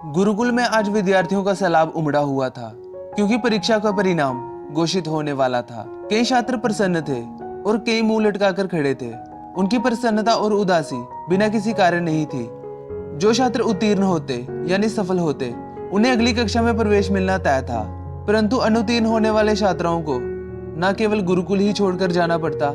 गुरुकुल में आज विद्यार्थियों का सैलाब उमड़ा हुआ था, क्योंकि परीक्षा का परिणाम घोषित होने वाला था। कई छात्र प्रसन्न थे और कई मुंह लटकाकर खड़े थे। उनकी प्रसन्नता और उदासी बिना किसी कारण नहीं थी। जो छात्र उत्तीर्ण होते यानी सफल होते, उन्हें अगली कक्षा में प्रवेश मिलना तय था, परंतु अनुत्तीर्ण होने वाले छात्राओं को न केवल गुरुकुल ही छोड़कर जाना पड़ता,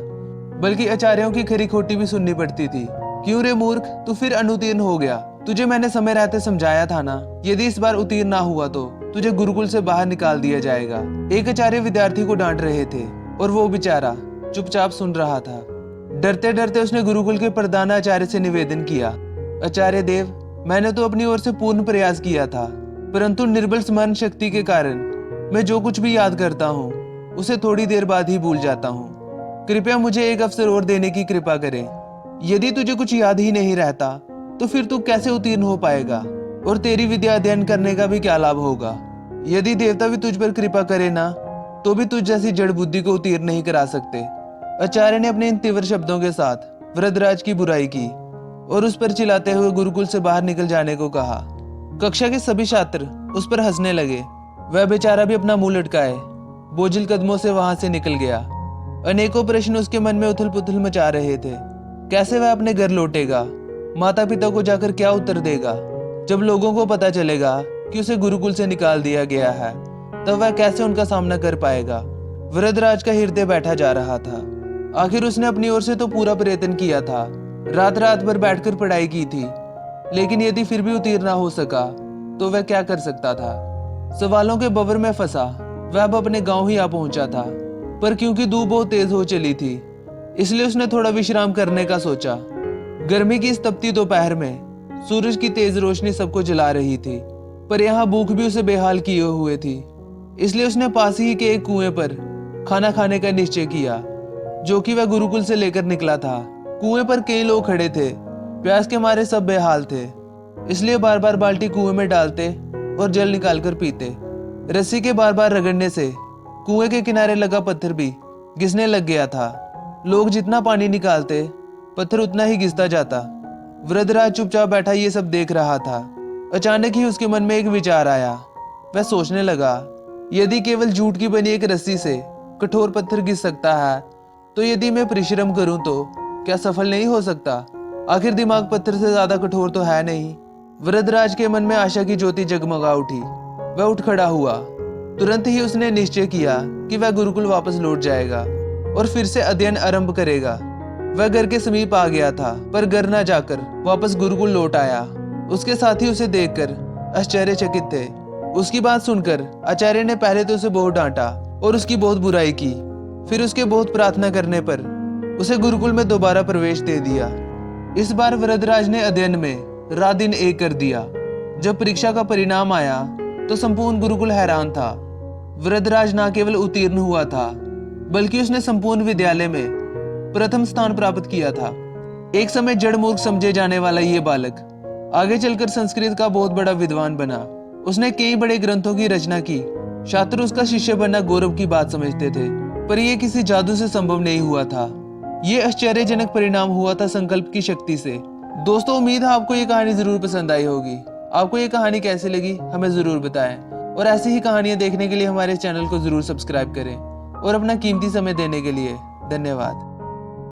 बल्कि आचार्यों की खरी खोटी भी सुननी पड़ती थी। क्यों रे मूर्ख, तू फिर अनुत्तीर्ण हो गया? तुझे मैंने समय रहते समझाया था ना, यदि इस बार उत्तीर्ण ना हुआ तो तुझे गुरुकुल से बाहर निकाल दिया जाएगा। एक आचार्य विद्यार्थी को डांट रहे थे और वो बेचारा चुपचाप सुन रहा था। डरते डरते उसने गुरुकुल के प्रधानाचार्य से निवेदन किया, आचार्य देव, मैंने तो अपनी ओर से पूर्ण प्रयास किया था, परंतु निर्बल स्मरण शक्ति के कारण मैं जो कुछ भी याद करता हूँ उसे थोड़ी देर बाद ही भूल जाता हूँ। कृपया मुझे एक अवसर और देने की कृपा करें। यदि तुझे कुछ याद ही नहीं रहता तो फिर तू कैसे उत्तीर्ण हो पाएगा और तेरी विद्या अध्ययन करने का भी क्या लाभ होगा? यदि देवता भी तुझ पर कृपा करे ना, तो भी तुझ जैसी जड़ बुद्धि को उत्तीर्ण नहीं करा सकते। आचार्य ने अपने इन तीव्र शब्दों के साथ वृद्धराज की बुराई की और उस पर चिल्लाते हुए गुरुकुल से बाहर निकल जाने को कहा। कक्षा के सभी छात्र उस पर हंसने लगे। वह बेचारा भी अपना मुंह लटकाए बोझिल कदमों से वहां से निकल गया। अनेकों प्रश्न उसके मन में उथल पुथल मचा रहे थे। कैसे वह अपने घर लौटेगा? माता पिता को जाकर क्या उत्तर देगा? जब लोगों को पता चलेगा कि उसे गुरुकुल से निकाल दिया गया है, तब वह कैसे उनका सामना कर पाएगा? वृद्धराज का हृदय बैठा जा रहा था। आखिर उसने अपनी ओर से तो पूरा प्रयत्न किया था, रात रात भर बैठकर पढ़ाई की थी, लेकिन यदि फिर भी उत्तीर्ण ना हो सका तो वह क्या कर सकता था? सवालों के बवर में फंसा वह अब अपने गांव ही आ पहुंचा था, पर क्योंकि धूप बहुत तेज हो चली थी, इसलिए उसने थोड़ा विश्राम करने का सोचा। गर्मी की इस तपती दोपहर में सूरज की तेज रोशनी सबको जला रही थी, पर यहाँ भूख भी उसे बेहाल किए हुए थी। इसलिए उसने पास ही के एक कुएं पर खाना खाने का निश्चय किया, जो कि वह गुरुकुल से लेकर निकला था। कुएं पर कई लोग खड़े थे, प्यास के मारे सब बेहाल थे, इसलिए बार बार बाल्टी कुएं में डालते और जल निकालकर पीते। रस्सी के बार बार रगड़ने से कुएं के किनारे लगा पत्थर भी घिसने लग गया था। लोग जितना पानी निकालते, पत्थर उतना ही घिसता जाता। वृद्धराज चुपचाप बैठा ये सब देख रहा था। अचानक ही उसके मन में एक विचार आया। वह सोचने लगा, यदि केवल जूट की बनी एक रस्सी से कठोर पत्थर घिस सकता है, तो यदि मैं परिश्रम करूं तो क्या सफल नहीं हो सकता? आखिर दिमाग पत्थर से ज्यादा कठोर तो है नहीं। वृद्धराज के मन में आशा की ज्योति जगमगा उठी। वह उठ खड़ा हुआ। तुरंत ही उसने निश्चय किया कि वह गुरुकुल वापस लौट जाएगा और फिर से अध्ययन आरंभ करेगा। वह घर के समीप आ गया था, पर घर न जाकर वापस गुरुकुल लौट आया। उसके साथी उसे देखकर आश्चर्यचकित थे। उसकी बात सुनकर आचार्य ने पहले तो उसे बहुत डांटा और उसकी बहुत बुराई की, फिर उसके बहुत प्रार्थना करने पर उसे गुरुकुल में दोबारा प्रवेश दे दिया। इस बार वृद्धराज ने अध्ययन में रात दिन एक कर दिया। जब परीक्षा का परिणाम आया तो संपूर्ण गुरुकुल हैरान था। वृद्धराज न केवल उत्तीर्ण हुआ था, बल्कि उसने संपूर्ण विद्यालय में प्रथम स्थान प्राप्त किया था। एक समय जड़ मूर्ख समझे जाने वाला ये बालक आगे चलकर संस्कृत का बहुत बड़ा विद्वान बना। उसने कई बड़े ग्रंथों की रचना की। छात्र उसका शिष्य बनना गौरव की बात समझते थे, पर यह किसी जादू से संभव नहीं हुआ था। ये आश्चर्यजनक परिणाम हुआ था संकल्प की शक्ति से। दोस्तों, उम्मीद है आपको ये कहानी जरूर पसंद आई होगी। आपको ये कहानी कैसी लगी हमें जरूर बताएं, और ऐसी ही कहानियां देखने के लिए हमारे चैनल को जरूर सब्सक्राइब करें। और अपना कीमती समय देने के लिए धन्यवाद।